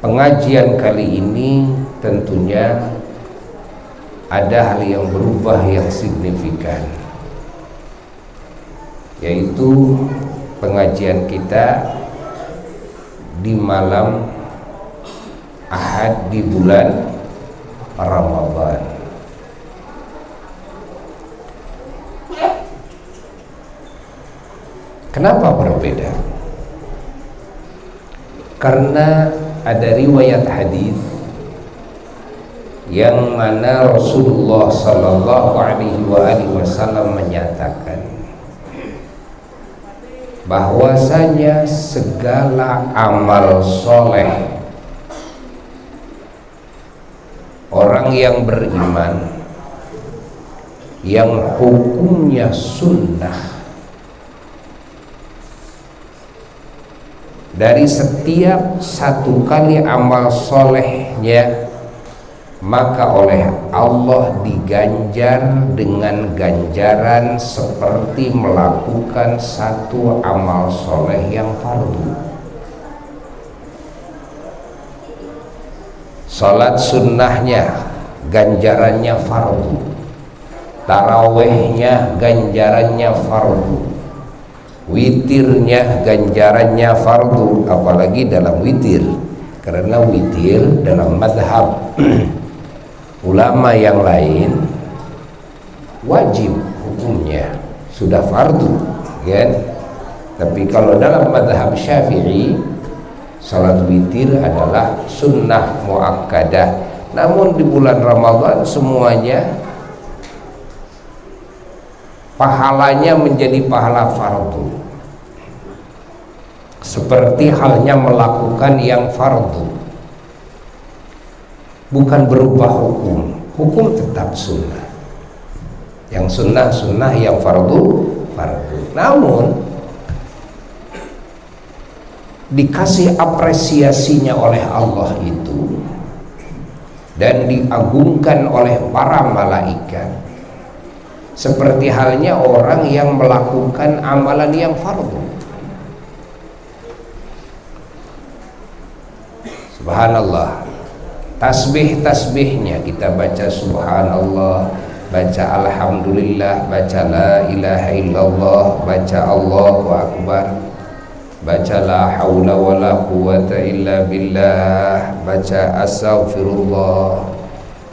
Pengajian kali ini tentunya ada hal yang berubah yang signifikan, yaitu pengajian kita di malam Ahad di bulan Ramadan. Kenapa berbeda? Karena ada riwayat hadis yang mana Rasulullah Sallallahu Alaihi Wasallam menyatakan bahwasanya segala amal soleh orang yang beriman yang hukumnya sunnah, dari setiap satu kali amal solehnya maka oleh Allah diganjar dengan ganjaran seperti melakukan satu amal soleh yang fardu. Salat sunnahnya ganjarannya fardu, tarawehnya ganjarannya fardu, witirnya ganjarannya fardu, apalagi dalam witir, karena witir dalam madhab ulama yang lain wajib hukumnya, sudah fardu kan? Tapi kalau dalam madhab Syafi'i salat witir adalah sunnah muakkadah. Namun di bulan Ramadan semuanya pahalanya menjadi pahala fardu, seperti halnya melakukan yang fardu, bukan berubah hukum tetap sunnah. Yang sunnah yang fardu. Namun dikasih apresiasinya oleh Allah itu dan diagungkan oleh para malaikat seperti halnya orang yang melakukan amalan yang fardu. Subhanallah, tasbihnya kita baca subhanallah, baca alhamdulillah, baca la ilaha illallah, baca Allahu akbar, baca la haula wala quwata illa billah, baca astaghfirullah,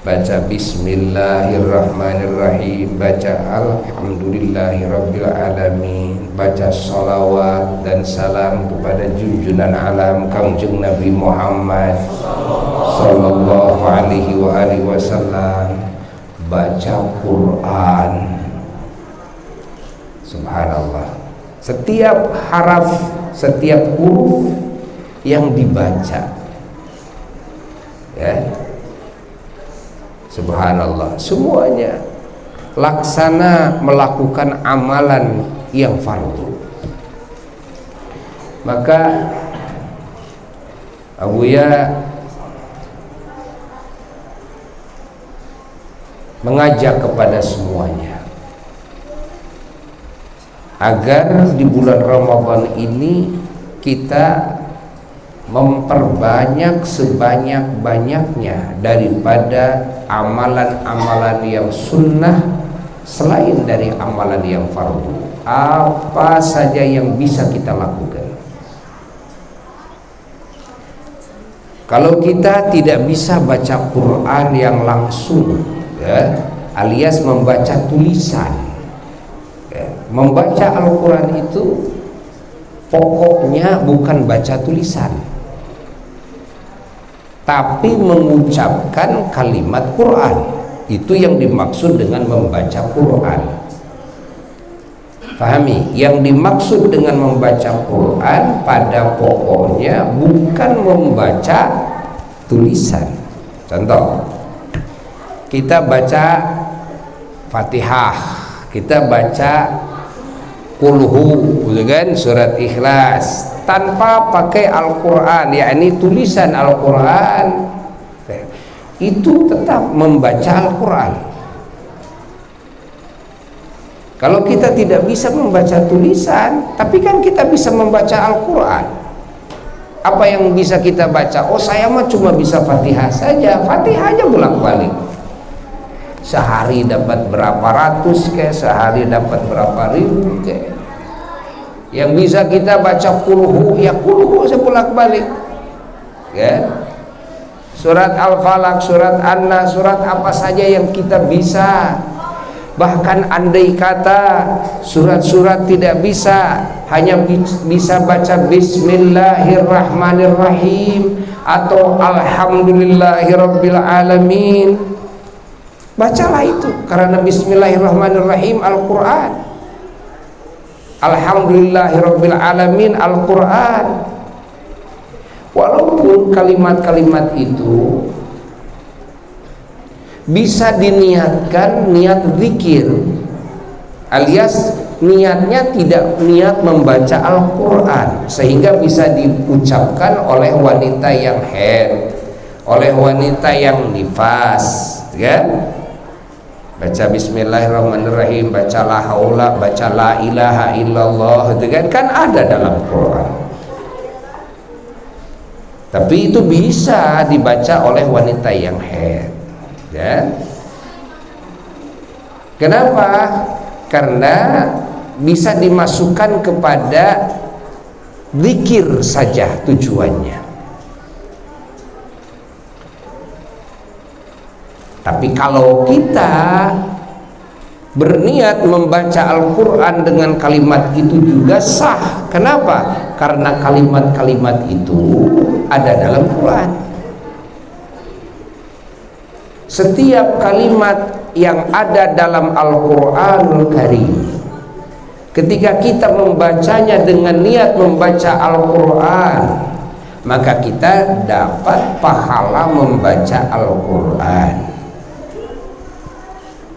baca bismillahirrahmanirrahim, baca alhamdulillahirabbil alamin, baca salawat dan salam kepada junjunan alam Kangjeng Nabi Muhammad sallallahu alaihi wasallam, baca Quran. Subhanallah, setiap haraf, setiap huruf yang dibaca, ya, subhanallah, semuanya laksana melakukan amalan yang fardu. Maka Abuya mengajak kepada semuanya agar di bulan Ramadan ini kita memperbanyak sebanyak-banyaknya daripada amalan-amalan yang sunnah selain dari amalan yang fardu. Apa saja yang bisa kita lakukan. Kalau kita tidak bisa baca Quran yang langsung, ya, alias membaca tulisan, ya, membaca Al-Quran itu pokoknya bukan baca tulisan, tapi mengucapkan kalimat Quran. Itu yang dimaksud dengan membaca Quran. Pahami, yang dimaksud dengan membaca Quran pada pokoknya bukan membaca tulisan. Contoh, kita baca Fatihah, kita baca Kulhu, kan, surat Ikhlas, tanpa pakai Al-Quran, yakni tulisan Al-Quran, itu tetap membaca Al-Quran. Kalau kita tidak bisa membaca tulisan, tapi kan kita bisa membaca Al-Quran. Apa yang bisa kita baca? Oh, saya mah cuma bisa Fatihah saja. Fatihah aja bolak-balik. Sehari dapat berapa ratus kayak, sehari dapat berapa ribu kayak. Yang bisa kita baca kulhu, ya kulhu sebolak-balik. Ya. Surat Al-Falaq, surat An-Nas, surat apa saja yang kita bisa. Bahkan andai kata surat-surat tidak bisa, hanya bisa baca Bismillahirrahmanirrahim atau Alhamdulillahirabbil alamin, bacalah itu, karena Bismillahirrahmanirrahim Al-Quran, Alhamdulillahirabbil alamin Al-Quran. Walaupun kalimat-kalimat itu bisa diniatkan niat zikir, alias niatnya tidak niat membaca Al-Quran, sehingga bisa diucapkan oleh wanita yang haid, oleh wanita yang nifas, ya. Baca Bismillahirrahmanirrahim, baca la haula, baca la ilaha illallah, itu kan ada dalam Quran. Tapi itu bisa dibaca oleh wanita yang haid. Ya. Kenapa? Karena bisa dimasukkan kepada zikir saja tujuannya. Tapi kalau kita berniat membaca Al-Quran dengan kalimat itu juga sah. Kenapa? Karena kalimat-kalimat itu ada dalam Quran. Setiap kalimat yang ada dalam Al-Quranul Karim, ketika kita membacanya dengan niat membaca Al-Quran, maka kita dapat pahala membaca Al-Quran.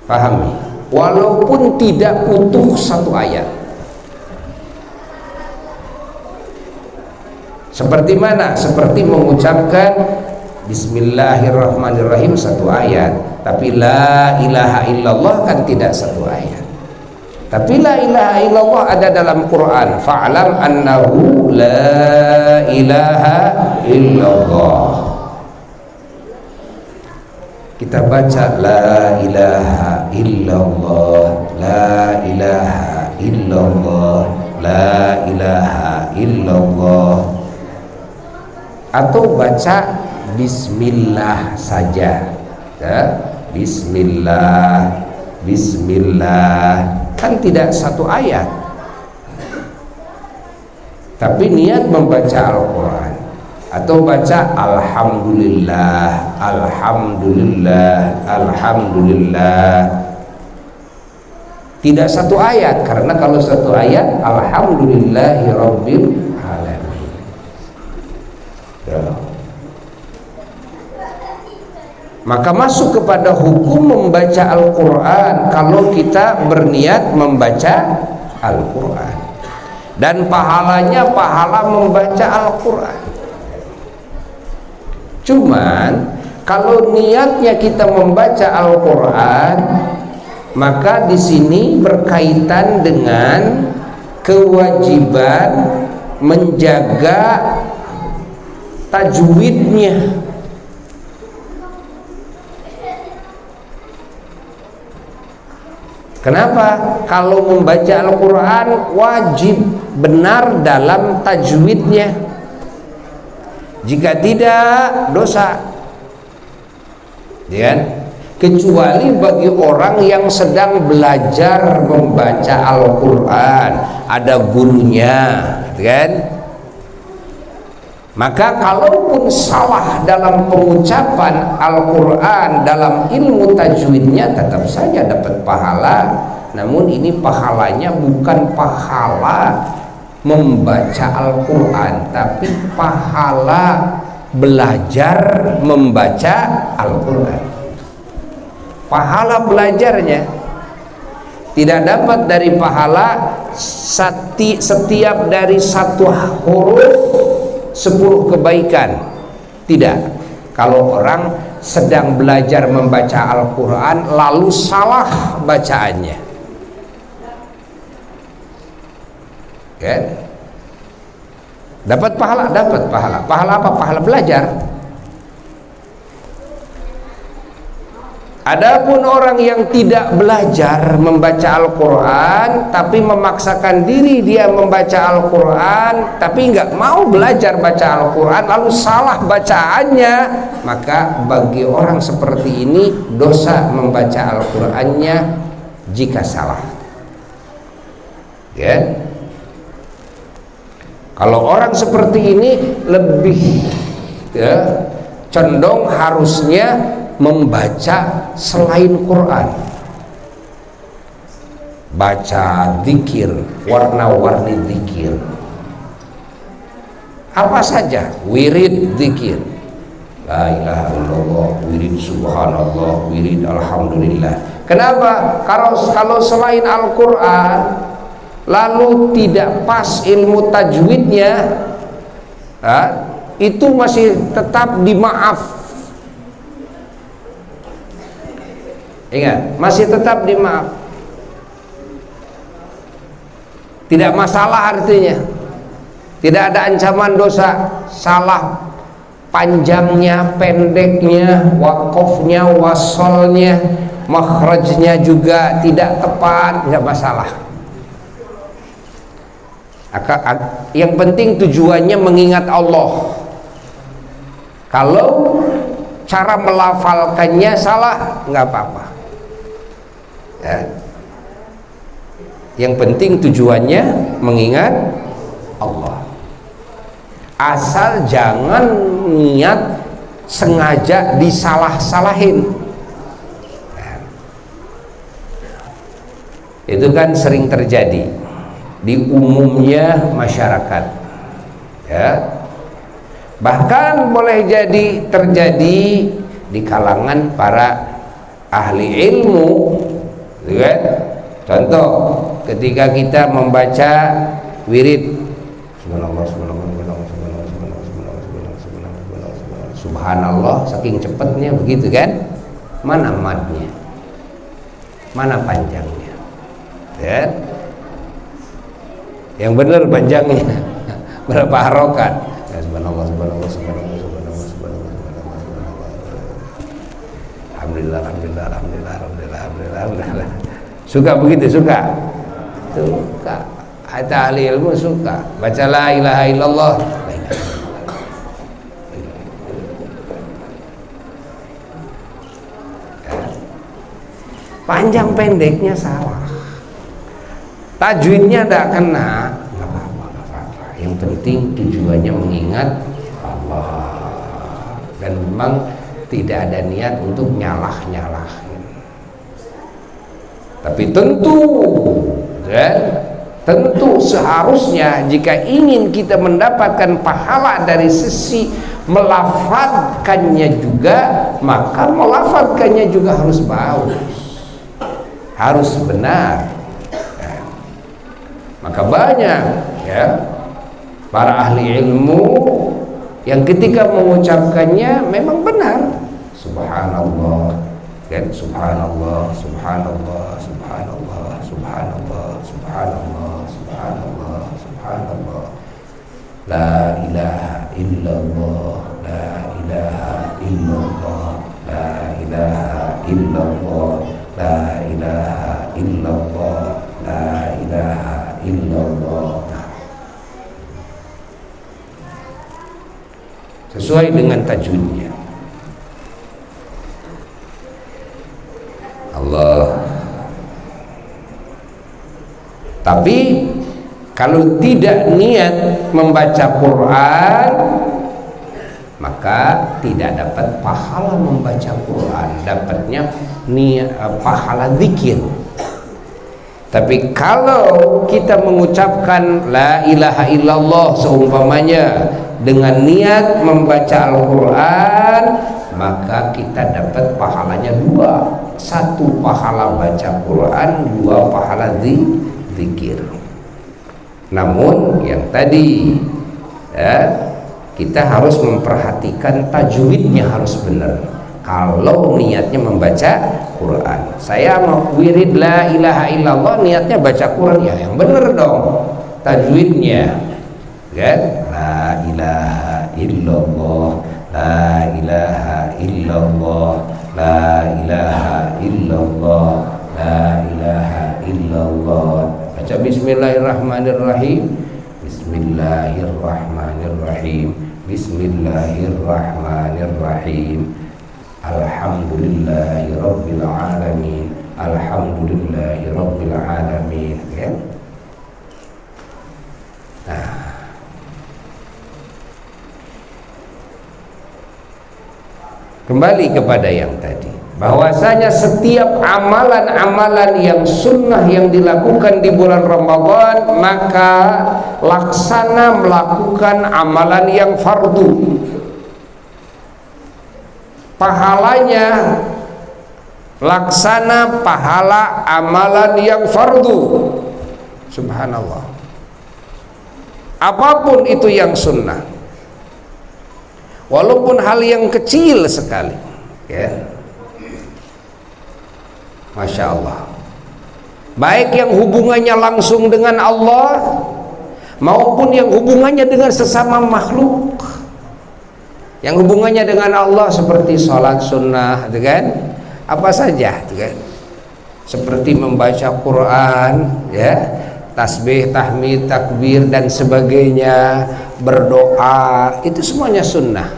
Pahami? Walaupun tidak utuh satu ayat. Seperti mana? Seperti mengucapkan Bismillahirrahmanirrahim satu ayat, tapi la ilaha illallah kan tidak satu ayat. Tapi la ilaha illallah ada dalam Quran. Fa'lam annahu la ilaha illallah. Kita baca la ilaha illallah, la ilaha illallah, la ilaha illallah. Atau baca Bismillah saja, ya. Bismillah, Bismillah, kan tidak satu ayat, tapi niat membaca Al-Quran. Atau baca Alhamdulillah, Alhamdulillah, Alhamdulillah, tidak satu ayat, karena kalau satu ayat Alhamdulillahirabbil alamin, ya. Maka masuk kepada hukum membaca Al-Quran kalau kita berniat membaca Al-Quran, dan pahalanya pahala membaca Al-Quran. Cuman kalau niatnya kita membaca Al-Quran, maka di sini berkaitan dengan kewajiban menjaga tajwidnya. Kenapa? Kalau membaca Al-Quran wajib benar dalam tajwidnya. Jika tidak, dosa. Ya? Kecuali bagi orang yang sedang belajar membaca Al-Quran, ada gurunya, kan? Maka kalaupun salah dalam pengucapan Al-Quran, dalam ilmu tajwidnya, tetap saja dapat pahala. Namun ini pahalanya bukan pahala membaca Al-Quran, tapi pahala belajar membaca Al-Quran. Pahala belajarnya tidak dapat dari pahala setiap dari satu huruf 10 kebaikan. Tidak. Kalau orang sedang belajar membaca Al-Quran lalu salah bacaannya, kan? Dapat pahala, dapat pahala. Pahala apa? Pahala belajar. Adapun orang yang tidak belajar membaca Al-Quran tapi memaksakan diri dia membaca Al-Quran tapi nggak mau belajar baca Al-Quran lalu salah bacaannya, maka bagi orang seperti ini dosa membaca Al-Qurannya jika salah. Ya. Kalau orang seperti ini lebih condong harusnya membaca selain Quran, baca zikir, warna-warni zikir apa saja, wirid zikir, la ilaha illallah, wirid subhanallah, wirid alhamdulillah. Kenapa? Kalau selain Al-Quran lalu tidak pas ilmu tajwidnya, itu masih tetap dimaaf. Ingat, masih tetap dimaaf. Tidak masalah artinya. Tidak ada ancaman dosa. Salah panjangnya, pendeknya, wakofnya, wasolnya, makhrajnya juga tidak tepat, tidak masalah. Yang penting tujuannya mengingat Allah. Kalau cara melafalkannya salah, nggak apa-apa. Ya. Yang penting tujuannya mengingat Allah. Asal jangan niat sengaja disalah-salahin. Ya. Itu kan sering terjadi di umumnya masyarakat. Ya. Bahkan boleh jadi terjadi di kalangan para ahli ilmu, kan? Contoh, ketika kita membaca wirid subhanallah, saking cepatnya begitu kan, mana madnya, mana panjangnya, kan? Yang benar panjangnya berapa harokat? Subhanallah, subhanallah, subhanallah, subhanallah, subhanallah, alhamdulillah, alhamdulillah, alhamdulillah, alhamdulillah, alhamdulillah, alhamdulillah. Suka begitu? Suka. Ada ahli ilmu suka baca la ilaha illallah. Panjang pendeknya salah, tajwidnya tidak kena, nggak apa-apa. Yang penting tujuannya mengingat Allah dan memang tidak ada niat untuk nyalah-nyalah. Tapi tentu seharusnya jika ingin kita mendapatkan pahala dari sisi melafadzkannya juga, maka melafadzkannya juga harus bagus, harus benar. Ya. Maka banyak ya para ahli ilmu yang ketika mengucapkannya memang benar, subhanallah, dan subhanallah, subhanallah, subhanallah, subhanallah, subhanallah, subhanallah, subhanallah, la ilaha illallah, la ilaha illallah, la ilaha illallah, la ilaha illallah, la ilaha illallah. Sesuai dengan tajwidnya. Allah. Tapi kalau tidak niat membaca Quran, maka tidak dapat pahala membaca Quran, dapatnya niat pahala zikir. Tapi kalau kita mengucapkan la ilaha illallah seumpamanya dengan niat membaca Al-Quran, maka kita dapat pahalanya dua. Satu pahala baca Quran, dua pahala zikir. Namun yang tadi ya, kita harus memperhatikan tajwidnya harus benar. Kalau niatnya membaca Quran, saya mau wirid la ilaha illallah, niatnya baca Quran, ya yang benar dong tajwidnya, kan? la ilaha illallah, la ilaha illallah, la ilaha illallah, la ilaha illallah. Baca bismillahirrahmanirrahim. Bismillahirrahmanirrahim. Bismillahirrahmanirrahim. Alhamdulillahi rabbil alamin. Alhamdulillahi rabbil alamin. Ya? Nah, kembali kepada yang tadi, bahwasanya setiap amalan-amalan yang sunnah yang dilakukan di bulan Ramadan, maka laksana melakukan amalan yang fardu, pahalanya laksana pahala amalan yang fardu. Subhanallah. Apapun itu yang sunnah, walaupun hal yang kecil sekali, ya, Masya Allah, baik yang hubungannya langsung dengan Allah maupun yang hubungannya dengan sesama makhluk. Yang hubungannya dengan Allah seperti sholat sunnah, gitu kan? Apa saja, gitu kan? Seperti membaca Quran, ya, tasbih, tahmid, takbir dan sebagainya, berdoa, itu semuanya sunnah.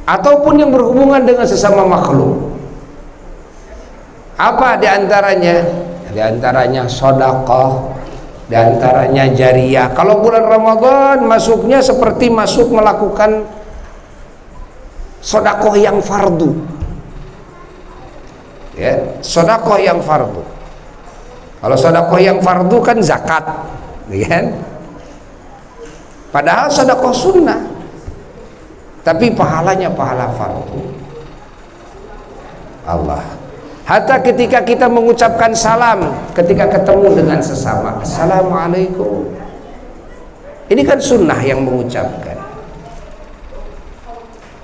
Ataupun yang berhubungan dengan sesama makhluk. Apa diantaranya? Diantaranya sedekah, diantaranya jariyah. Kalau bulan Ramadan masuknya seperti masuk melakukan sedekah yang fardu, ya, sedekah yang fardu. Kalau sedekah yang fardu kan zakat, ya kan? Padahal sedekah sunnah, tapi pahalanya pahala fardu. Allah. Hatta ketika kita mengucapkan salam ketika ketemu dengan sesama, assalamualaikum, ini kan sunnah yang mengucapkan,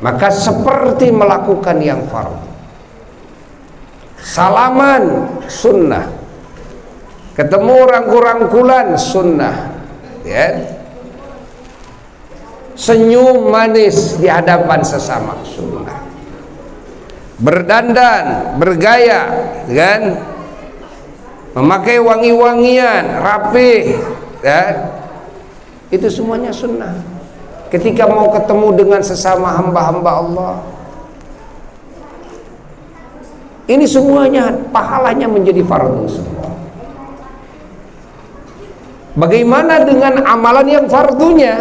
maka seperti melakukan yang fardu. Salaman sunnah, ketemu rangkul-rangkulan sunnah, ya. Senyum manis di hadapan sesama sunnah. Berdandan, bergaya, kan? Memakai wangi-wangian, rapih, ya. Itu semuanya sunnah. Ketika mau ketemu dengan sesama hamba-hamba Allah, ini semuanya pahalanya menjadi fardu semua. Bagaimana dengan amalan yang fardunya?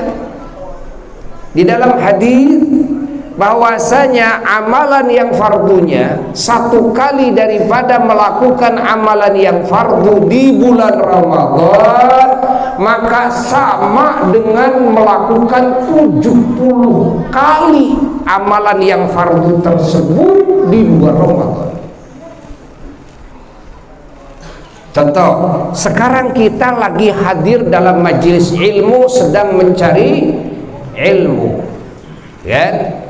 Di dalam hadis bahwasanya amalan yang fardunya satu kali daripada melakukan amalan yang fardu di bulan Ramadan, maka sama dengan melakukan 70 kali amalan yang fardu tersebut di bulan Ramadan. Contoh, sekarang kita lagi hadir dalam majelis ilmu, sedang mencari ilmu, ya.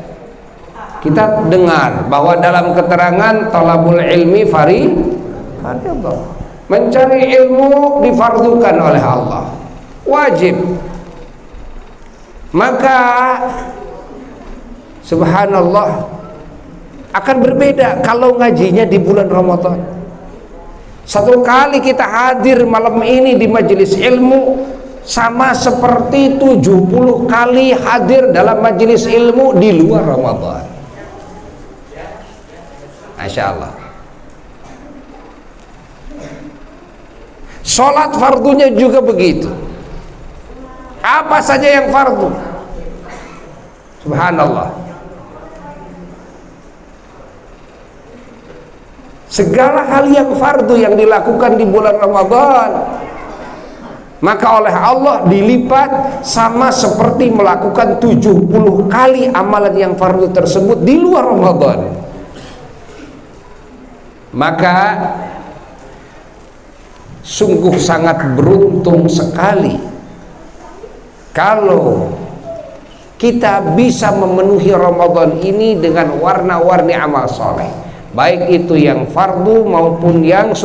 Kita dengar bahwa dalam keterangan talabul ilmi fardhu, mencari ilmu difardukan oleh Allah, wajib. Maka subhanallah akan berbeda kalau ngajinya di bulan Ramadan. Satu kali kita hadir malam ini di majelis ilmu sama seperti 70 kali hadir dalam majelis ilmu di luar Ramadan. Masya Allah. Sholat fardunya juga begitu. Apa saja yang fardu, subhanallah, segala hal yang fardu yang dilakukan di bulan Ramadan, maka oleh Allah dilipat sama seperti melakukan 70 kali amalan yang fardu tersebut di luar Ramadan. Maka sungguh sangat beruntung sekali kalau kita bisa memenuhi Ramadan ini dengan warna-warni amal soleh, baik itu yang fardu maupun yang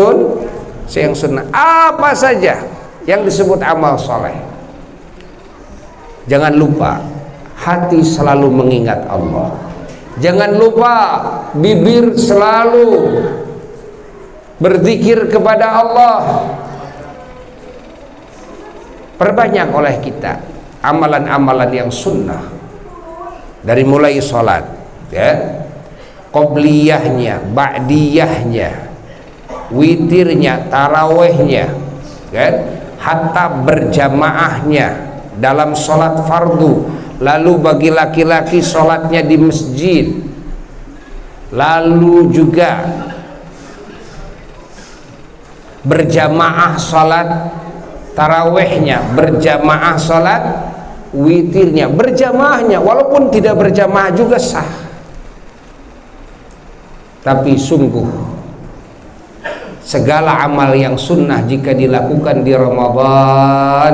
yang sunnah, apa saja yang disebut amal soleh. Jangan lupa hati selalu mengingat Allah. Jangan lupa bibir selalu berzikir kepada Allah. Perbanyak oleh kita amalan-amalan yang sunnah, dari mulai sholat, ya, qobliyahnya, ba'diyahnya, witirnya, tarawehnya, kan, hatta berjamaahnya dalam sholat fardu, lalu bagi laki-laki sholatnya di masjid, lalu juga berjamaah sholat tarawehnya, berjamaah sholat witirnya, berjamaahnya, walaupun tidak berjamaah juga sah. Tapi sungguh segala amal yang sunnah jika dilakukan di Ramadan,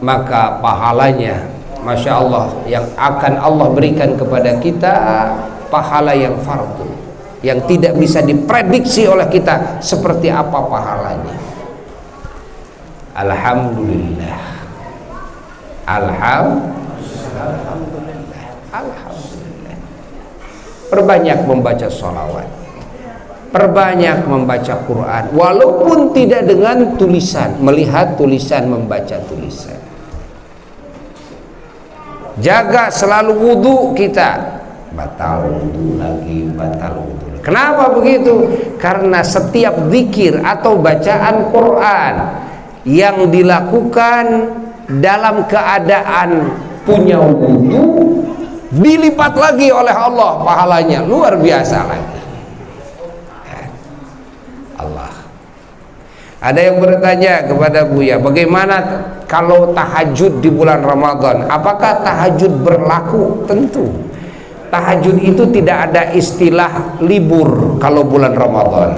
maka pahalanya Masya Allah yang akan Allah berikan kepada kita, pahala yang fardu, yang tidak bisa diprediksi oleh kita seperti apa pahalanya. Alhamdulillah, alhamdulillah, alhamdulillah. Perbanyak membaca sholawat, perbanyak membaca Quran, walaupun tidak dengan tulisan, melihat tulisan, membaca tulisan. Jaga selalu wudhu kita, batal wudhu lagi, batal wudhu. Kenapa begitu? Karena setiap zikir atau bacaan Quran yang dilakukan dalam keadaan punya wudhu, dilipat lagi oleh Allah pahalanya, luar biasa lagi. Allah. Ada yang bertanya kepada Buya, bagaimana kalau tahajud di bulan Ramadan? Apakah tahajud berlaku? Tentu tahajud itu tidak ada istilah libur kalau bulan Ramadan.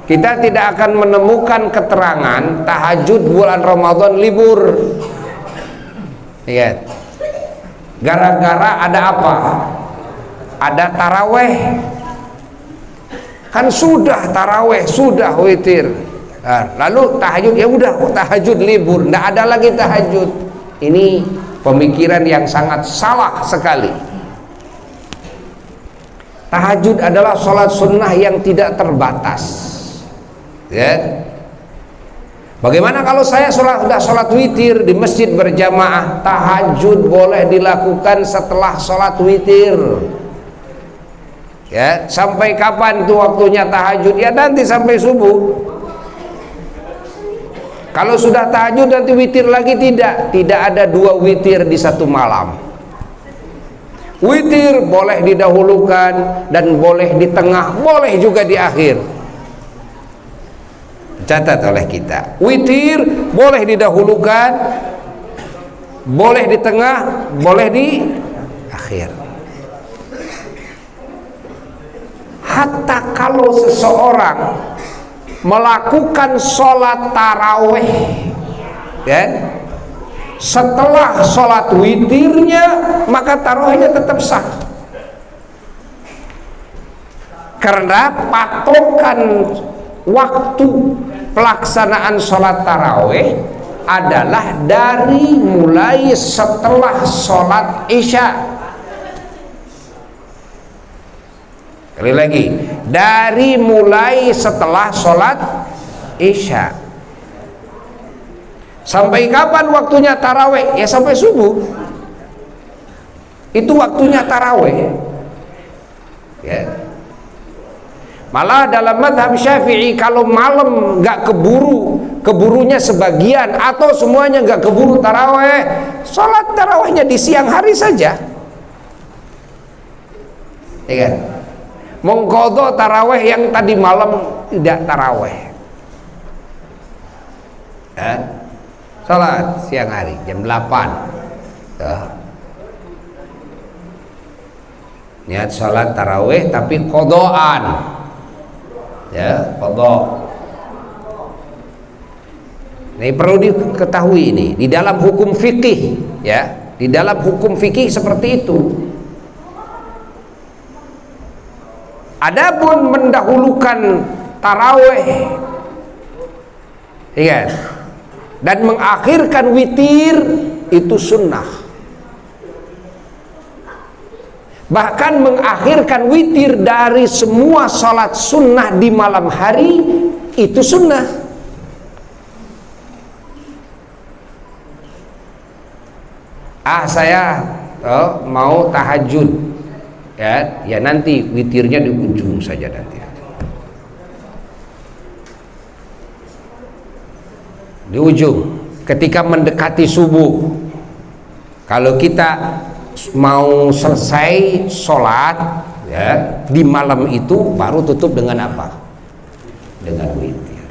Kita tidak akan menemukan keterangan tahajud bulan Ramadan libur. Lihat, gara-gara ada apa? Ada taraweh. Kan sudah taraweh, sudah witir. Lalu tahajud, ya udah tahajud libur, tidak ada lagi tahajud. Ini pemikiran yang sangat salah sekali. Tahajud adalah sholat sunnah yang tidak terbatas. Ya. Bagaimana kalau saya sudah sholat witir di masjid berjamaah? Tahajud boleh dilakukan setelah sholat witir. Ya, sampai kapan itu waktunya tahajud? Ya nanti sampai subuh. Kalau sudah tahajud nanti witir lagi, tidak ada dua witir di satu malam. Witir boleh didahulukan dan boleh di tengah, boleh juga di akhir. Catat oleh kita, witir boleh didahulukan, boleh di tengah, boleh di akhir. Hatta kalau seseorang melakukan sholat taraweh, kan, setelah sholat witirnya, maka tarawehnya tetap sah. Karena patokan waktu pelaksanaan sholat taraweh adalah dari mulai setelah sholat isya. Kali lagi, dari mulai setelah sholat isya. Sampai kapan waktunya taraweh? Ya sampai subuh. Itu waktunya taraweh. Ya. Malah dalam mazhab Syafi'i, kalau malam nggak keburunya sebagian atau semuanya nggak keburu taraweh, sholat tarawehnya di siang hari saja. Ya kan? Mengqadha taraweh yang tadi malam tidak taraweh. Sholat siang hari jam 8. Niat sholat taraweh tapi qadhaan. Ya, qadha. Ini perlu diketahui ini di dalam hukum fikih, ya. Di dalam hukum fikih seperti itu. Adapun mendahulukan tarawih, ingat, dan mengakhirkan witir itu sunnah. Bahkan mengakhirkan witir dari semua sholat sunnah di malam hari itu sunnah. Saya mau tahajud, ya nanti witirnya di ujung saja nanti. Di ujung, ketika mendekati subuh. Kalau kita mau selesai sholat, ya, di malam itu baru tutup dengan apa? Dengan witir.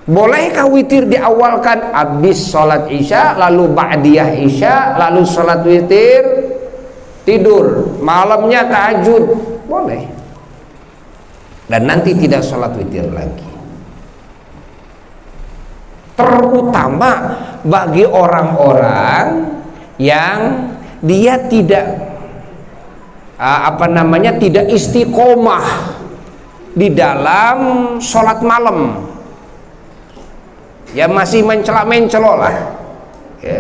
Bolehkah witir diawalkan habis sholat isya, lalu ba'diyah isya, lalu sholat witir, tidur, malamnya tahajud? Boleh. Dan nanti tidak sholat witir lagi. Terutama bagi orang-orang yang dia tidak tidak istiqomah di dalam sholat malam, ya masih mencelak-mencelok lah, ya.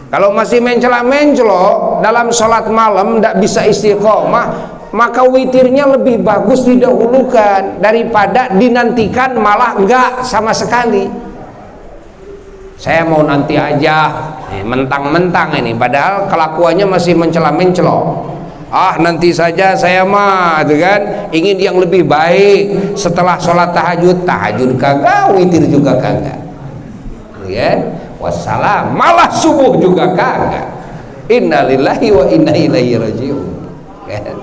Kalau masih mencelak-mencelok dalam sholat malam, tidak bisa istiqomah, maka witirnya lebih bagus didahulukan daripada dinantikan malah enggak sama sekali. Saya mau nanti aja, mentang-mentang ini, padahal kelakuannya masih mencelak-mencelok. Nanti saja saya mah, gitu kan, ingin yang lebih baik setelah sholat tahajud. Tahajud kagak, witir juga kagak, ya. Wassalam, malah subuh juga kagak. Innalillahi wa inna ilaihi rajiun, kan?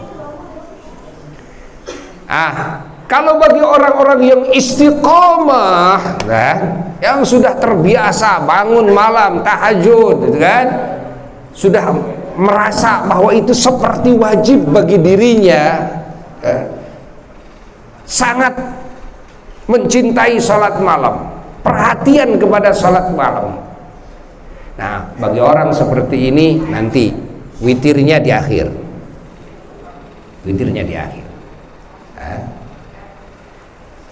Kalau bagi orang-orang yang istiqomah, kan, yang sudah terbiasa bangun malam tahajud, gitu kan, sudah merasa bahwa itu seperti wajib bagi dirinya, kan, sangat mencintai sholat malam, perhatian kepada sholat malam. Nah, bagi orang seperti ini nanti witirnya di akhir, witirnya di akhir.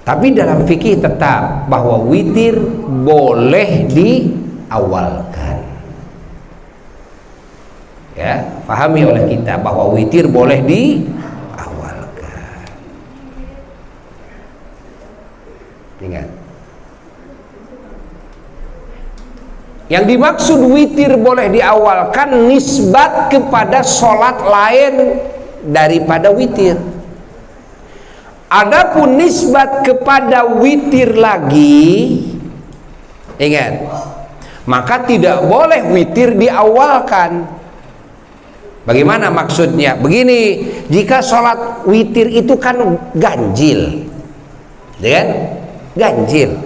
Tapi dalam fikih tetap bahwa witir boleh diawalkan, ya, pahami oleh kita bahwa witir boleh diawalkan. Ingat, yang dimaksud witir boleh diawalkan nisbat kepada sholat lain daripada witir. Adapun nisbat kepada witir lagi, ingat, maka tidak boleh witir diawalkan. Bagaimana maksudnya? Begini, jika sholat witir itu kan ganjil, kan? Ganjil.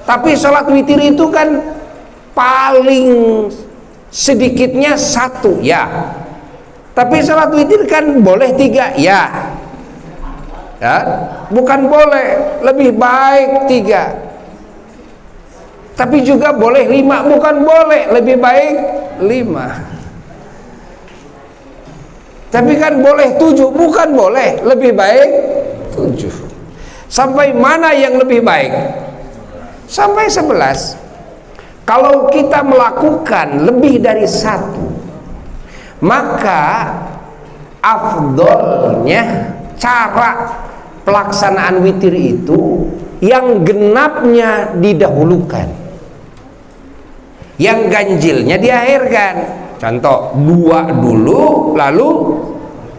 Tapi sholat witir itu kan paling sedikitnya satu, ya. Tapi sholat witir kan boleh 3, ya. Ya, bukan boleh, lebih baik 3. Tapi juga boleh 5, bukan boleh, lebih baik 5. Tapi kan boleh 7, bukan boleh, lebih baik 7. Sampai mana yang lebih baik? Sampai 11. Kalau kita melakukan lebih dari 1, maka afdolnya cara pelaksanaan witir itu yang genapnya didahulukan, yang ganjilnya diakhirkan. Contoh, 2 dulu lalu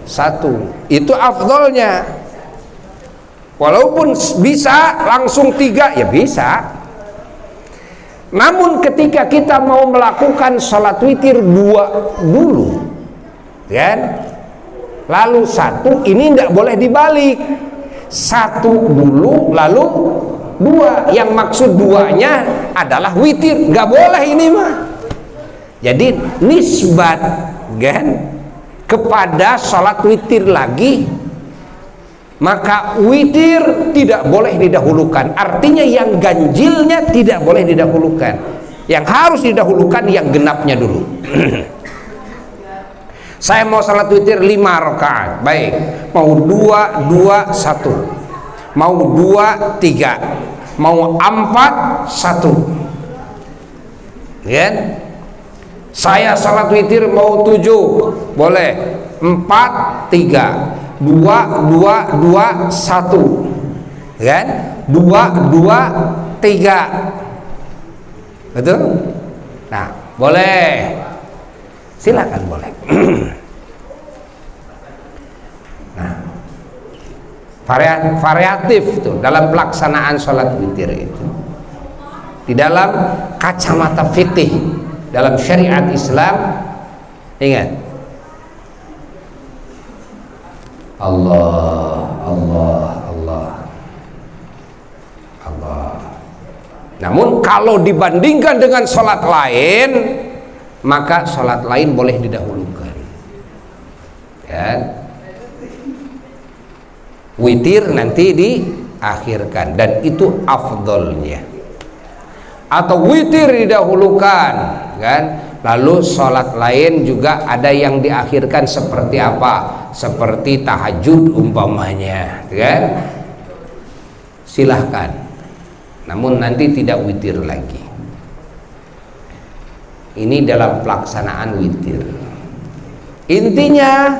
1, itu afdolnya. Walaupun bisa langsung 3, ya bisa. Namun ketika kita mau melakukan sholat witir 2 dulu, kan, lalu 1, ini tidak boleh dibalik. 1 dulu lalu 2, yang maksud 2-nya adalah witir, nggak boleh ini mah. Jadi nisbat, kan, kepada sholat witir lagi, maka witir tidak boleh didahulukan. Artinya yang ganjilnya tidak boleh didahulukan, yang harus didahulukan yang genapnya dulu. Saya mau salat witir 5 rakaat. Baik. Mau 2 2 1. Mau 2 3. Mau 4 1. Ya. Saya salat witir mau 7. Boleh. 4 3. 2 2 2 1. Kan? 2 2 3. Betul? Nah, boleh. Silakan boleh. Nah, variatif tuh dalam pelaksanaan sholat witir itu. Di dalam kacamata fikih, dalam syariat Islam, ingat, Allah, Allah, Allah, Allah. Namun kalau dibandingkan dengan sholat lain, maka sholat lain boleh didahulukan. Ya. Witir nanti diakhirkan, dan itu afdolnya. Atau witir didahulukan, kan? Lalu sholat lain juga ada yang diakhirkan, seperti apa? Seperti tahajud umpamanya, kan? Silahkan. Namun nanti tidak witir lagi. Ini dalam pelaksanaan witir. Intinya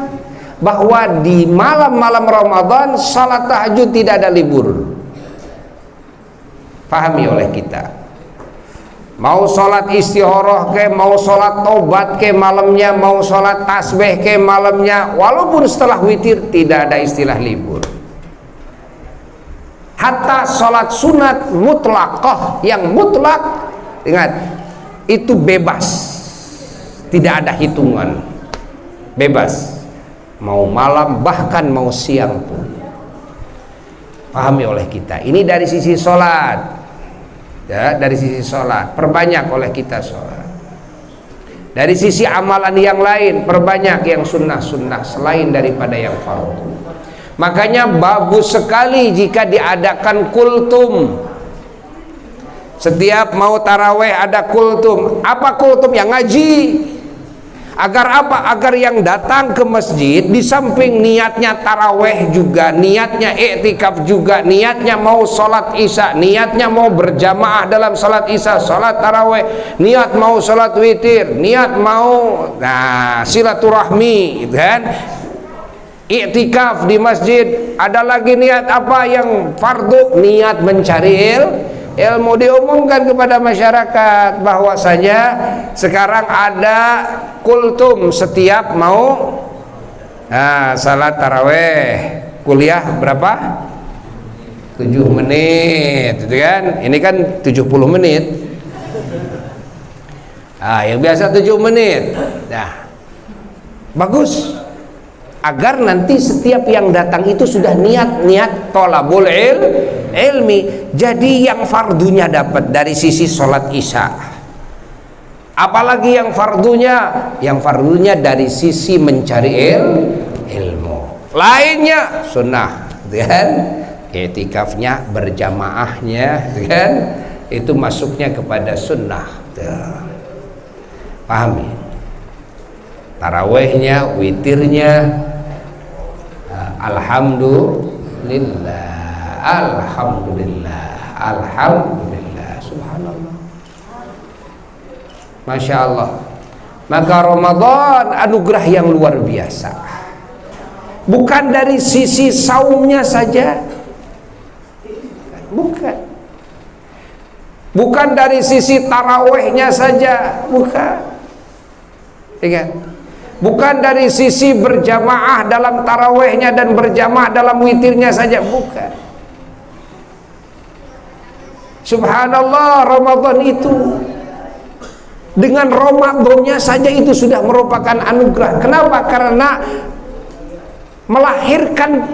bahwa di malam-malam Ramadan salat tahajud tidak ada libur. Pahami oleh kita. Mau salat istikharah ke, mau salat taubat ke malamnya, mau salat tasbih ke malamnya, walaupun setelah witir tidak ada istilah libur. Hatta salat sunat mutlaqah yang mutlak, ingat, itu bebas, tidak ada hitungan, bebas, mau malam bahkan mau siang pun. Pahami oleh kita. Ini dari sisi sholat, ya, dari sisi sholat perbanyak oleh kita sholat. Dari sisi amalan yang lain perbanyak yang sunnah-sunnah selain daripada yang fardu. Makanya bagus sekali jika diadakan kultum. Setiap mau taraweh ada kultum. Apa kultum? Yang ngaji. Agar apa? Agar yang datang ke masjid, di samping niatnya taraweh juga, niatnya iktikaf juga, niatnya mau sholat isya, niatnya mau berjamaah dalam sholat isya, sholat taraweh, niat mau sholat witir, niat mau silaturahmi, kan? Iktikaf di masjid. Ada lagi niat apa yang fardu? Niat mencari ilmu. Diumumkan kepada masyarakat bahwasanya sekarang ada kultum setiap mau salat taraweh, kuliah berapa? 7 menit, gitu kan? Ini kan 70 menit. Yang biasa 7 menit. Nah, bagus. Agar nanti setiap yang datang itu sudah niat tolabul ilmi. Jadi yang fardunya dapat dari sisi sholat isya. Apalagi yang fardunya dari sisi mencari ilmu. Lainnya sunnah, kan? Iktikafnya berjamaahnya, kan? Itu masuknya kepada sunnah. Pahami? Tarawehnya, witirnya, alhamdulillah, alhamdulillah, alhamdulillah, subhanallah, masya Allah. Maka Ramadan anugerah yang luar biasa. Bukan dari sisi saumnya saja, bukan dari sisi tarawehnya saja, bukan. Ingat, bukan dari sisi berjamaah dalam tarawehnya dan berjamaah dalam witirnya saja, bukan. Subhanallah, Ramadan itu dengan Ramadannya saja itu sudah merupakan anugerah. Kenapa? Karena melahirkan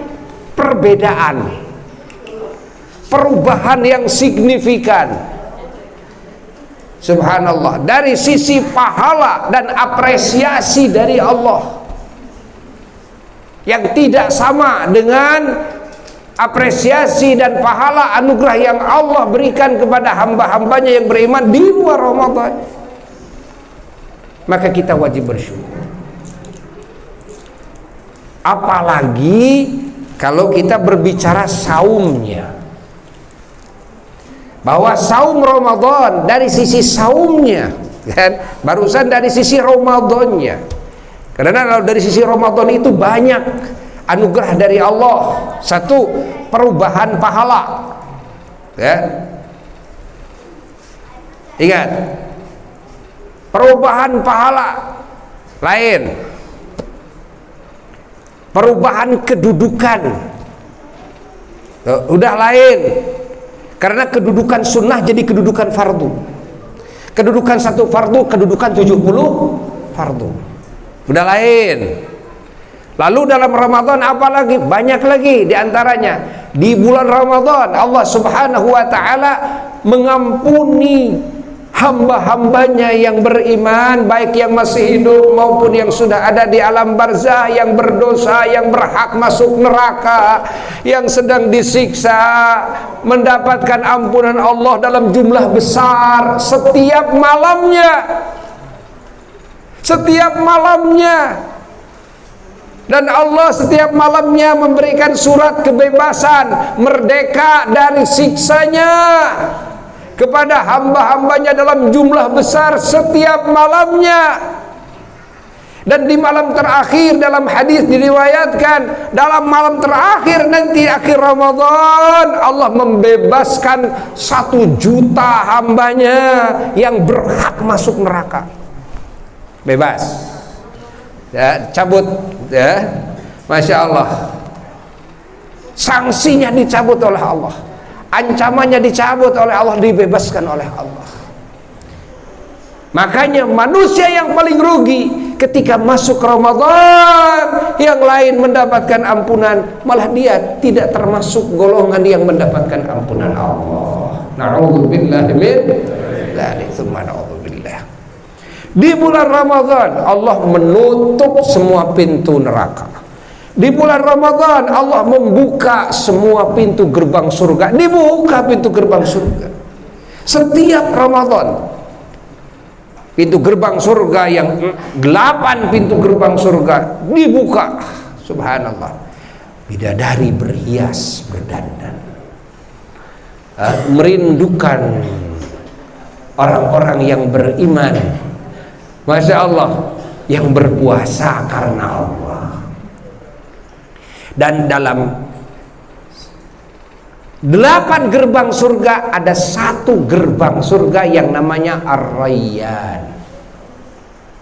perbedaan, perubahan yang signifikan. Subhanallah, dari sisi pahala dan apresiasi dari Allah yang tidak sama dengan apresiasi dan pahala anugerah yang Allah berikan kepada hamba-hambanya yang beriman di luar Ramadan. Maka kita wajib bersyukur. Apalagi kalau kita berbicara saumnya, bahwa saum Ramadan dari sisi saumnya, kan, barusan dari sisi Ramadannya. Karena kalau dari sisi Ramadan itu banyak anugerah dari Allah. Satu, perubahan pahala, ya. Ingat, perubahan pahala lain, perubahan kedudukan udah lain. Karena kedudukan sunnah jadi kedudukan fardu. Kedudukan satu fardu, kedudukan 70 fardu. Udah lain. Lalu dalam Ramadan apalagi? Banyak lagi diantaranya. Di bulan Ramadan Allah subhanahu wa ta'ala mengampuni hamba-hambanya yang beriman, baik yang masih hidup maupun yang sudah ada di alam barzah, yang berdosa, yang berhak masuk neraka, yang sedang disiksa, mendapatkan ampunan Allah dalam jumlah besar setiap malamnya. Setiap malamnya. Dan Allah setiap malamnya memberikan surat kebebasan, merdeka dari siksanya kepada hamba-hambanya dalam jumlah besar setiap malamnya. Dan di malam terakhir, dalam hadis diriwayatkan, dalam malam terakhir nanti akhir Ramadan, Allah membebaskan 1 juta hambanya yang berhak masuk neraka. Bebas, ya, cabut, ya, Masya Allah. Sanksinya dicabut oleh Allah, ancamannya dicabut oleh Allah, dibebaskan oleh Allah. Makanya manusia yang paling rugi ketika masuk Ramadan, yang lain mendapatkan ampunan, malah dia tidak termasuk golongan yang mendapatkan ampunan Allah. Na'udzubillahi min dzalik, tsumma na'udzubillah. Di bulan Ramadan Allah menutup semua pintu neraka. Di bulan Ramadan Allah membuka semua pintu gerbang surga. Dibuka pintu gerbang surga setiap Ramadan. Pintu gerbang surga yang 8 pintu gerbang surga dibuka. Subhanallah. Bidadari berhias berdandan, merindukan orang-orang yang beriman, Masya Allah, yang berpuasa karena Allah. Dan dalam 8 gerbang surga ada 1 gerbang surga yang namanya Ar-Rayyan.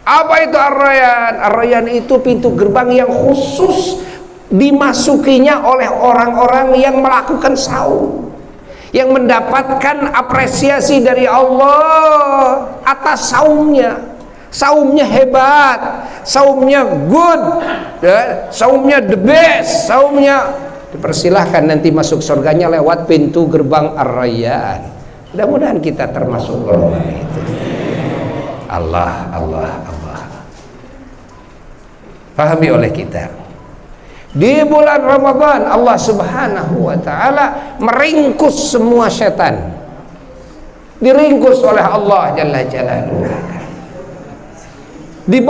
Apa itu Ar-Rayyan? Ar-Rayyan itu pintu gerbang yang khusus dimasukinya oleh orang-orang yang melakukan saum, yang mendapatkan apresiasi dari Allah atas saumnya. Saumnya hebat, saumnya good, ya, saumnya the best, saumnya. Dipersilahkan nanti masuk surganya lewat pintu gerbang Ar-Rayyan. Mudah-mudahan kita termasuk golongan itu. Allah, Allah, Allah. Pahami oleh kita. Di bulan Ramadan Allah subhanahu wa ta'ala meringkus semua setan. Diringkus oleh Allah Jalla Jalaluhu. Di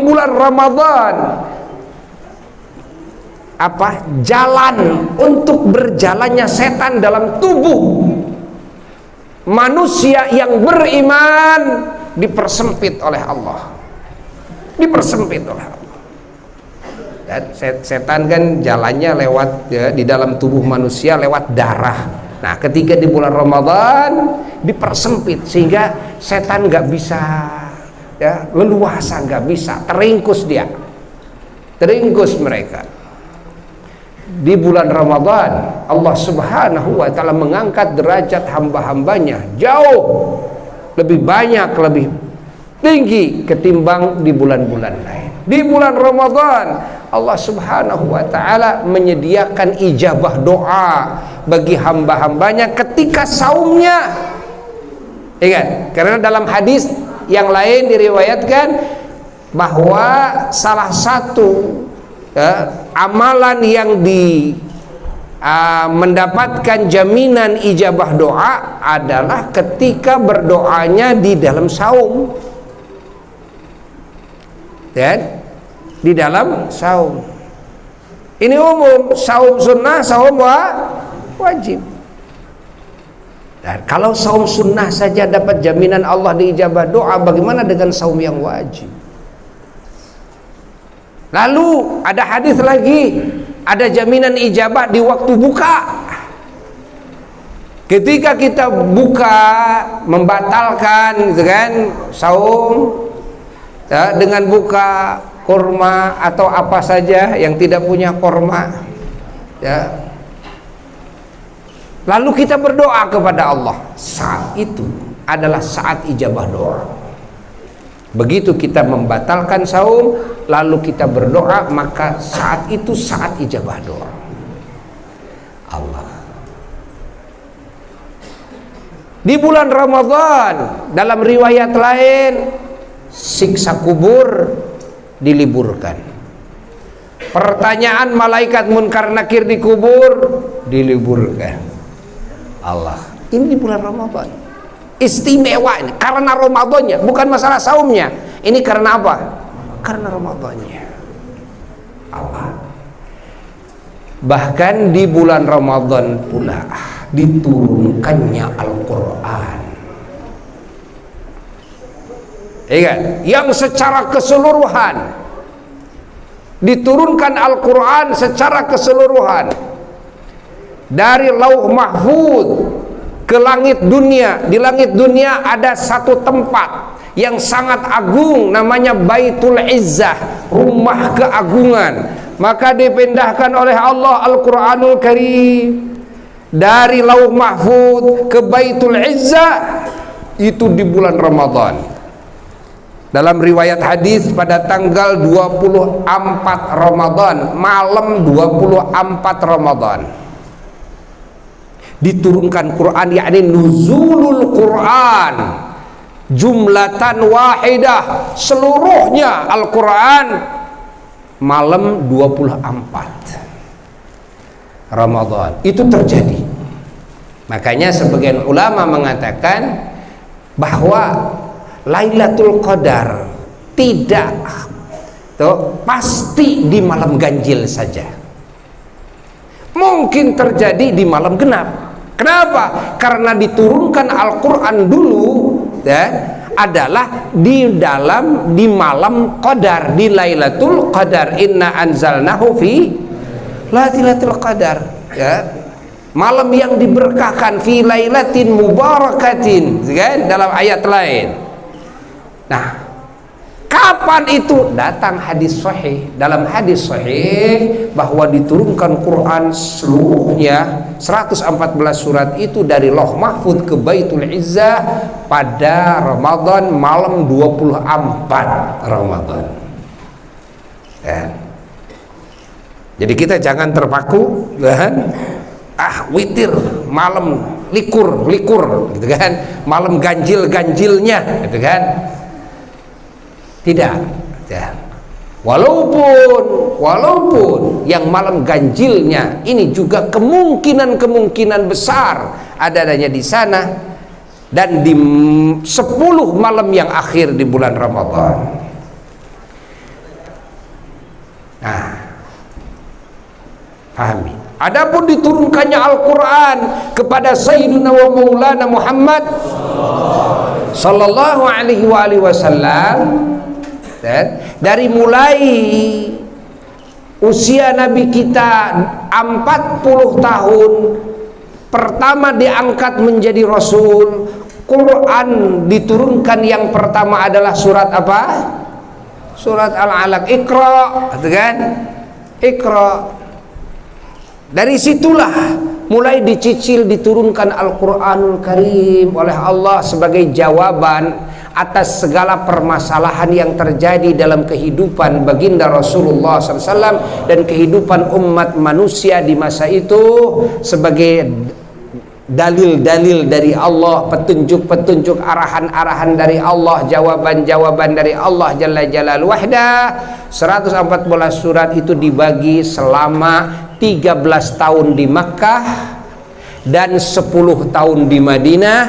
bulan Ramadan apa? Jalan untuk berjalannya setan dalam tubuh manusia yang beriman dipersempit oleh Allah. Dipersempit oleh Allah. Dan setan kan jalannya lewat, ya, di dalam tubuh manusia lewat darah. Nah, ketika di bulan Ramadan dipersempit sehingga setan nggak bisa, ya, leluasa, nggak bisa, teringkus dia, teringkus mereka. Di bulan Ramadan Allah subhanahu wa ta'ala mengangkat derajat hamba-hambanya jauh lebih banyak, lebih tinggi ketimbang di bulan-bulan lain. Di bulan Ramadan Allah subhanahu wa ta'ala menyediakan ijabah doa bagi hamba-hambanya ketika saumnya. Ingat, karena dalam hadis yang lain diriwayatkan bahwa salah satu, ya, amalan yang mendapatkan jaminan ijabah doa adalah ketika berdoanya di dalam saum, ya, di dalam saum. Ini umum, saum sunnah, saum wajib. Dan kalau saum sunnah saja dapat jaminan Allah diijabah doa, bagaimana dengan saum yang wajib? Lalu ada hadis lagi, ada jaminan ijabah di waktu buka. Ketika kita buka, membatalkan gitu kan, saum ya, dengan buka kurma atau apa saja yang tidak punya kurma ya. Lalu kita berdoa kepada Allah, saat itu adalah saat ijabah doa. Begitu kita membatalkan saum lalu kita berdoa, maka saat itu saat ijabah doa Allah. Di bulan Ramadan dalam riwayat lain siksa kubur diliburkan, pertanyaan malaikat munkar nakir di kubur diliburkan. Allah, ini di bulan Ramadan istimewa ini karena Ramadannya, bukan masalah saumnya. Ini karena apa? Karena Ramadannya. Allah. Bahkan di bulan Ramadan pula diturunkannya Al-Quran. Ingat, yang secara keseluruhan diturunkan Al-Quran secara keseluruhan dari Lauh Mahfuz ke langit dunia. Di langit dunia ada satu tempat yang sangat agung, namanya Baitul Izzah, rumah keagungan. Maka dipindahkan oleh Allah Al-Quranul Karim dari Lauh Mahfuz ke Baitul Izzah itu di bulan Ramadan. Dalam riwayat hadis pada tanggal 24 Ramadan, malam 24 Ramadan diturunkan Quran, yakni nuzulul Quran jumlatan wahidah, seluruhnya Al-Quran malam 24 Ramadan itu terjadi. Makanya sebagian ulama mengatakan bahwa Lailatul Qadar tidak pasti di malam ganjil saja, mungkin terjadi di malam genap. Kenapa? Karena diturunkan Al-Quran dulu ya, adalah di malam Qadar, di Lailatul Qadar. Inna anzalnahu fi Lailatul Qadar ya, malam yang diberkahkan, fi lailatin mubarakatin kan, dalam ayat lain. Nah, kapan itu? Datang hadis sahih. Dalam hadis sahih bahwa diturunkan Quran seluruhnya 114 surat itu dari Lauh Mahfuz ke Baitul Izzah pada Ramadan malam 24 Ramadan ya. Jadi kita jangan terpaku kan, witir malam likur gitu kan, malam ganjilnya gitu kan. Tidak ya. Walaupun yang malam ganjilnya ini juga kemungkinan besar adanya di sana, dan di 10 malam yang akhir di bulan Ramadan. Nah, pahami. Adapun diturunkannya Al-Quran kepada Sayyidina wa Maulana Muhammad sallallahu alaihi wasallam, dari mulai usia Nabi kita 40 tahun pertama diangkat menjadi Rasul, Quran diturunkan yang pertama adalah surat apa? Surat Al-Alaq, Iqra, kan? Iqra. Dari situlah mulai dicicil diturunkan Al-Quranul Karim oleh Allah sebagai jawaban atas segala permasalahan yang terjadi dalam kehidupan baginda Rasulullah SAW dan kehidupan umat manusia di masa itu, sebagai dalil-dalil dari Allah, petunjuk-petunjuk, arahan-arahan dari Allah, jawaban-jawaban dari Allah Jalla Jalaluhu Wahdah. 114 surat itu dibagi selama 13 tahun di Makkah dan 10 tahun di Madinah.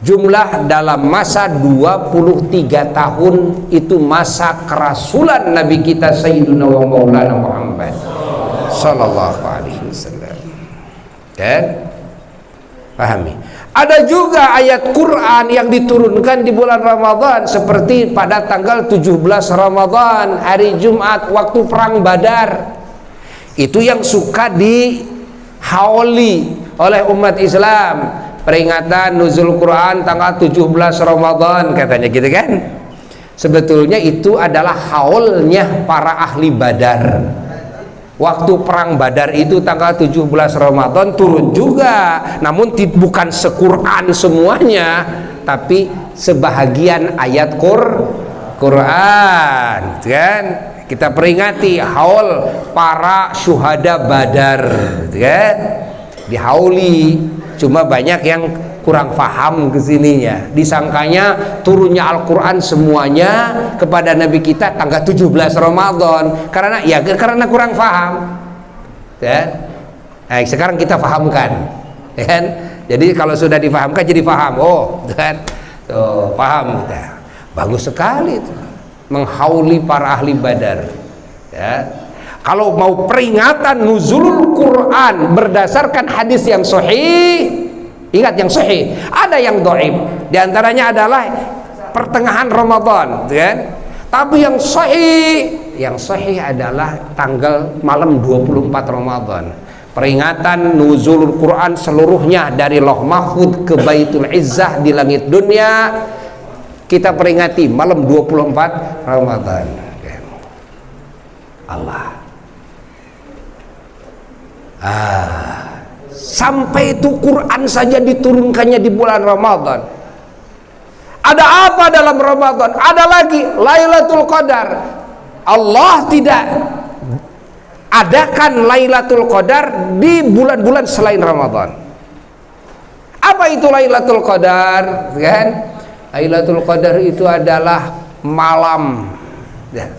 Jumlah dalam masa 23 tahun itu masa kerasulan Nabi kita Sayyidina wa Maulana Muhammad sallallahu alaihi wasallam. Kan? Pahami? Ada juga ayat Quran yang diturunkan di bulan Ramadan, seperti pada tanggal 17 Ramadan, hari Jumat, waktu perang Badar. Itu yang suka dihauli oleh umat Islam, peringatan nuzul Quran tanggal 17 Ramadan katanya gitu kan. Sebetulnya itu adalah haulnya para ahli Badar. Waktu perang Badar itu tanggal 17 Ramadan turun juga, namun bukan sequran semuanya, tapi sebahagian ayat Quran kan. Kita peringati haul para syuhada Badar kan, dihauli. Cuma banyak yang kurang paham kesininya, disangkanya turunnya Al-Quran semuanya kepada Nabi kita tanggal 17 Ramadan, karena kurang paham ya. Nah, sekarang kita pahamkan ya kan? Jadi kalau sudah difahamkan jadi paham, oh kan, tuh paham kita. Bagus sekali itu, menghauli para ahli Badar ya. Kalau mau peringatan nuzulul Quran berdasarkan hadis yang sahih, ingat yang sahih, ada yang dhaif, diantaranya adalah pertengahan Ramadan kan? Tapi yang sahih adalah tanggal malam 24 Ramadan, peringatan nuzulul Quran seluruhnya dari Lauh Mahfud ke Baitul Izzah di langit dunia. Kita peringati malam 24 Ramadan kan? Allah sampai itu Quran saja diturunkannya di bulan Ramadan. Ada apa dalam Ramadan? Ada lagi Lailatul Qadar. Allah tidak adakan Lailatul Qadar di bulan-bulan selain Ramadan. Apa itu Lailatul Qadar? Kan? Lailatul Qadar itu adalah malam ya,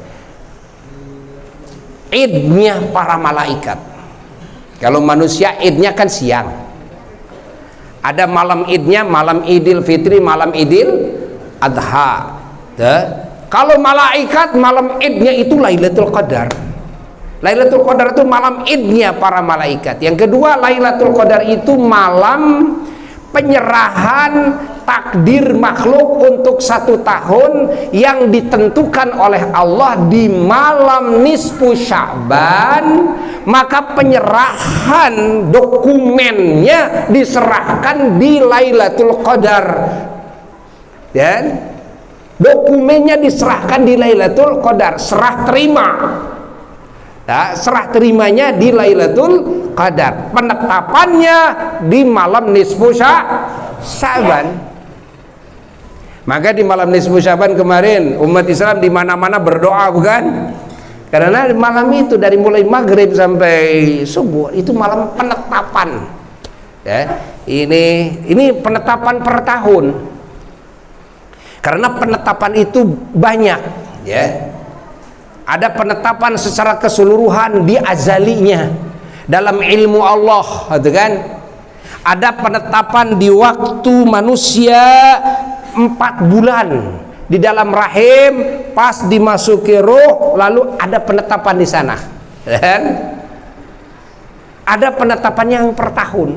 idnya para malaikat. Kalau manusia idnya kan siang, ada malam idnya, malam Idul Fitri, malam Idul Adha. Kalau malaikat malam idnya itu Lailatul Qadar. Lailatul Qadar itu malam idnya para malaikat. Yang kedua, Lailatul Qadar itu malam penyerahan takdir makhluk untuk 1 tahun yang ditentukan oleh Allah di malam nisfu Sya'ban. Maka penyerahan dokumennya diserahkan di Lailatul Qadar, dan dokumennya diserahkan di Lailatul Qadar, serah terima ya, serah terimanya di Lailatul Qadar, penetapannya di malam nisfu Sya'ban. Maka di malam nisfu Sya'ban kemarin umat Islam di mana-mana berdoa, bukan? Karena malam itu dari mulai maghrib sampai subuh itu malam penetapan ya. Ini penetapan per tahun, karena penetapan itu banyak ya. Ada penetapan secara keseluruhan di azalinya dalam ilmu Allah, gitu kan? Ada penetapan di waktu manusia 4 bulan di dalam rahim, pas dimasuki ruh, lalu ada penetapan di sana. Dan ada penetapan yang per tahun.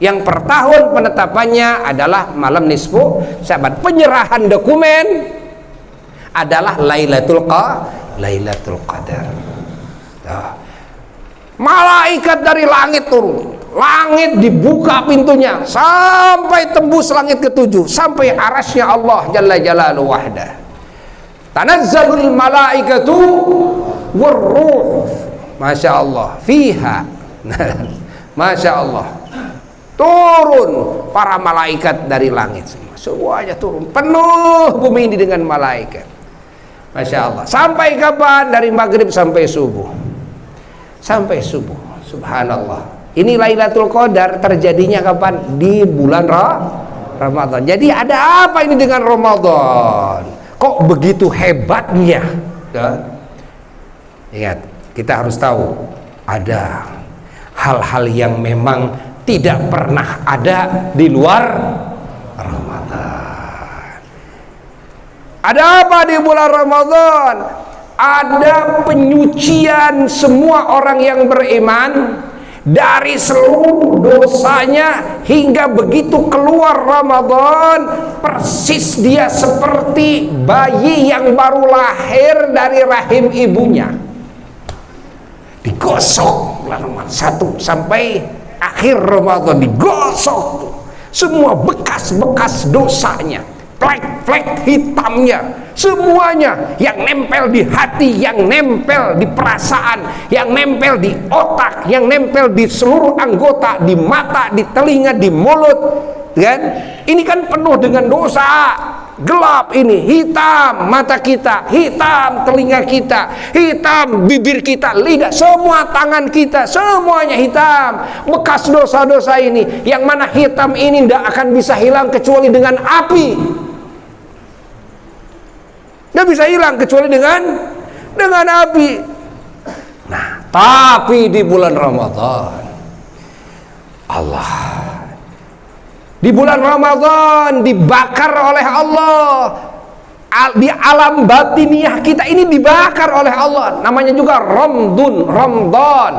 Yang per tahun penetapannya adalah malam nisfu Sya'ban. Penyerahan dokumen adalah Lailatul Qadar. Malaikat dari langit turun. Langit dibuka pintunya sampai tembus langit ke-7, sampai arasnya Allah Jalla Jalaluhu wahdah. Tanazzalul malaikatu warruh, Masya Allah, fiha Masya Allah, turun para malaikat dari langit semuanya turun, penuh bumi ini dengan malaikat. Masya Allah. Sampai kapan? Dari maghrib sampai subuh. Sampai subuh. Subhanallah. Ini Lailatul Qadar terjadinya kapan? Di bulan Ramadan. Jadi ada apa ini dengan Ramadan? Kok begitu hebatnya? Ingat, kita harus tahu ada hal-hal yang memang tidak pernah ada di luar Ramadan. Ada apa di bulan Ramadan? ada penyucian semua orang yang beriman dari seluruh dosanya, hingga begitu keluar Ramadan persis dia seperti bayi yang baru lahir dari rahim ibunya. Digosok bulan Ramadan 1 sampai akhir Ramadan, digosok semua bekas-bekas dosanya, flek-flek hitamnya, semuanya yang nempel di hati, yang nempel di perasaan, yang nempel di otak, yang nempel di seluruh anggota, di mata, di telinga, di mulut, kan? Ini kan penuh dengan dosa. Gelap ini, hitam mata kita, hitam telinga kita, hitam bibir kita, lidah, semua tangan kita, semuanya hitam. Bekas dosa-dosa ini, yang mana hitam ini tidak akan bisa hilang kecuali dengan api. Tidak bisa hilang kecuali dengan api. Nah, tapi di bulan Ramadan, Allah di bulan Ramadan dibakar oleh Allah. Di alam batiniah kita ini dibakar oleh Allah. Namanya juga Ramadan.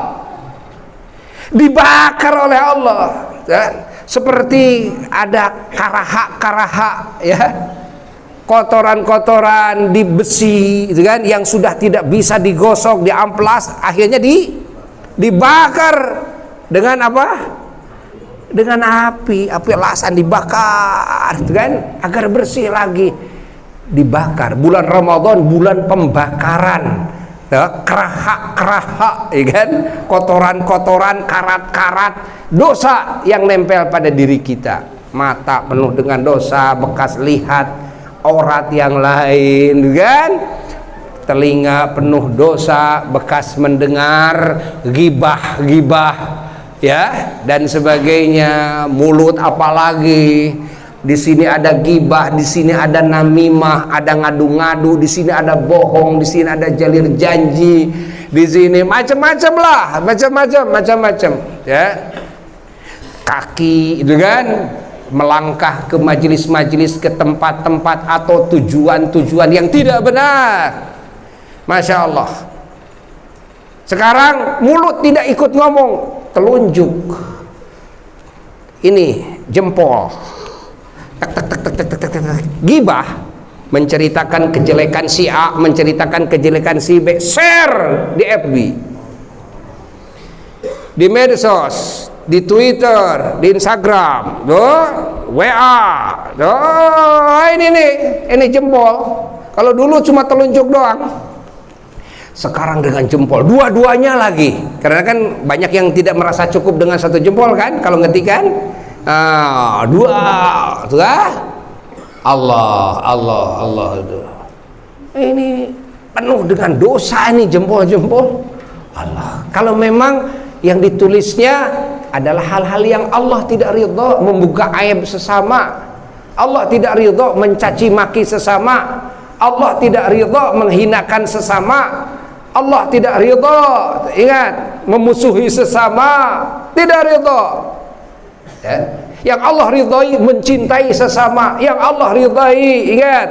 Dibakar oleh Allah. Dan seperti ada karaha-karaha, ya, kotoran-kotoran di besi, gitu kan, yang sudah tidak bisa digosok, diamplas, akhirnya dibakar dengan apa? Dengan api lasan, dibakar, gitu kan, agar bersih lagi. Dibakar. Bulan Ramadan bulan pembakaran, ya, keraha-keraha, ya kan, kotoran-kotoran, karat-karat dosa yang nempel pada diri kita. Mata penuh dengan dosa, bekas lihat aurat yang lain, kan? Telinga penuh dosa, bekas mendengar gibah-gibah, ya, dan sebagainya. Mulut apalagi, di sini ada gibah, di sini ada namimah, ada ngadu-ngadu, di sini ada bohong, di sini ada jalir janji, di sini macam-macam lah, macam-macam, ya. Kaki, itu kan, melangkah ke majelis-majelis, ke tempat-tempat atau tujuan-tujuan yang tidak benar. Masya Allah. Sekarang mulut tidak ikut ngomong, telunjuk, ini jempol, gibah, menceritakan kejelekan si A, menceritakan kejelekan si B, share di FB, di medsos, di Twitter, di Instagram, WA, ini jempol. Kalau dulu cuma telunjuk doang, sekarang dengan jempol, dua-duanya lagi. Karena kan banyak yang tidak merasa cukup dengan satu jempol, kan, kalau ngetikan. Dua, tuh, Allah itu. Ini penuh dengan dosa ini jempol-jempol. Allah. Kalau memang yang ditulisnya adalah hal-hal yang Allah tidak ridho, membuka aib sesama, Allah tidak ridho mencaci maki sesama, Allah tidak ridho menghinakan sesama, Allah tidak ridho, ingat, memusuhi sesama, tidak ridho, ya. Yang Allah ridhai mencintai sesama, yang Allah ridhai, ingat,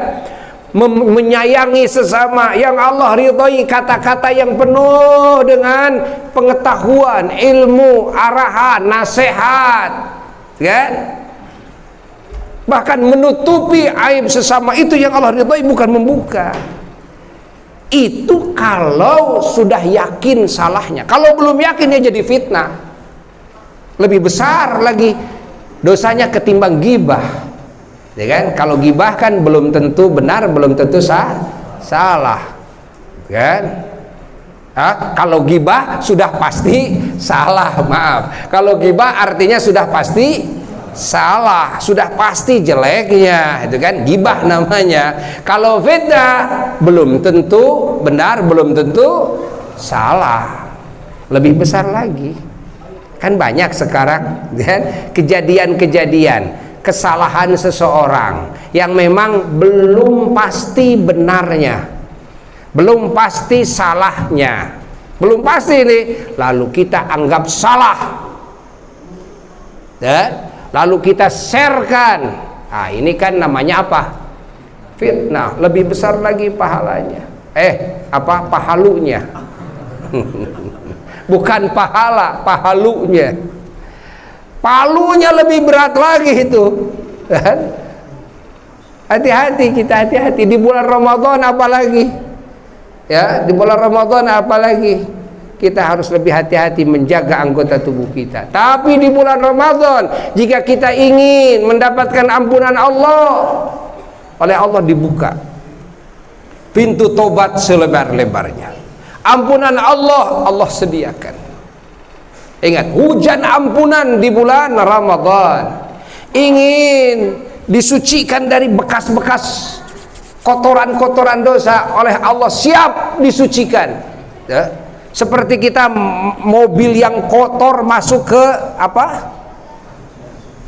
menyayangi sesama, yang Allah ridhai kata-kata yang penuh dengan pengetahuan, ilmu, arahan, nasihat, kan? Bahkan menutupi aib sesama, itu yang Allah ridhai, bukan membuka. Itu kalau sudah yakin salahnya. Kalau belum yakin, ya jadi fitnah. Lebih besar lagi dosanya ketimbang gibah, ya kan? Kalau gibah kan belum tentu benar, belum tentu salah, kan? Kalau gibah sudah pasti salah, maaf. Kalau gibah artinya sudah pasti salah, sudah pasti jeleknya, itu kan gibah namanya. Kalau fitnah belum tentu benar, belum tentu salah, lebih besar lagi. Kan banyak sekarang, kan, kejadian-kejadian kesalahan seseorang yang memang belum pasti benarnya, belum pasti salahnya, belum pasti ini, lalu kita anggap salah, ya? Lalu kita sharekan. Nah, ini kan namanya apa? Fitnah. Lebih besar lagi pahalanya. pahalunya. Bukan pahala, pahalunya. Palunya lebih berat lagi itu. Hati-hati kita, hati-hati di bulan Ramadan apalagi. Ya, di bulan Ramadan apalagi kita harus lebih hati-hati menjaga anggota tubuh kita. Tapi di bulan Ramadan, jika kita ingin mendapatkan ampunan Allah, oleh Allah dibuka pintu tobat selebar-lebarnya. Ampunan Allah, Allah sediakan. Ingat, hujan ampunan di bulan Ramadan. Ingin disucikan dari bekas-bekas kotoran-kotoran dosa, oleh Allah siap disucikan. Ya. Seperti kita mobil yang kotor masuk ke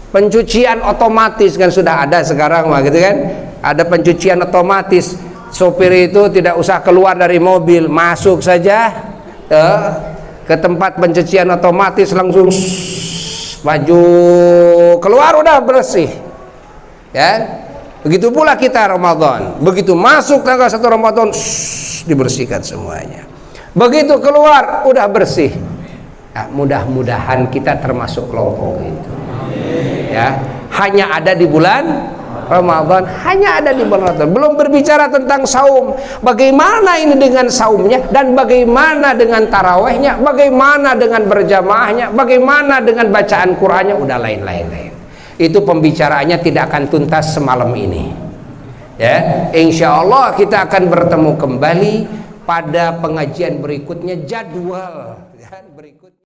pencucian otomatis, kan sudah ada sekarang mah gitu kan. Ada pencucian otomatis, sopir itu tidak usah keluar dari mobil, masuk saja ke tempat pencucian otomatis, langsung maju keluar udah bersih. Ya, begitu pula kita Ramadan, begitu masuk tanggal 1 Ramadan dibersihkan semuanya, begitu keluar udah bersih. Nah, mudah-mudahan kita termasuk kelompok itu. Ya, hanya ada di bulan Ramadan, hanya ada di bulan Ramadan. Belum berbicara tentang saum, bagaimana ini dengan saumnya, dan bagaimana dengan tarawehnya, bagaimana dengan berjamaahnya, bagaimana dengan bacaan Qur'annya, udah lain-lain. Itu pembicaraannya tidak akan tuntas semalam ini. Ya, insya Allah kita akan bertemu kembali pada pengajian berikutnya, jadwal ya, berikut.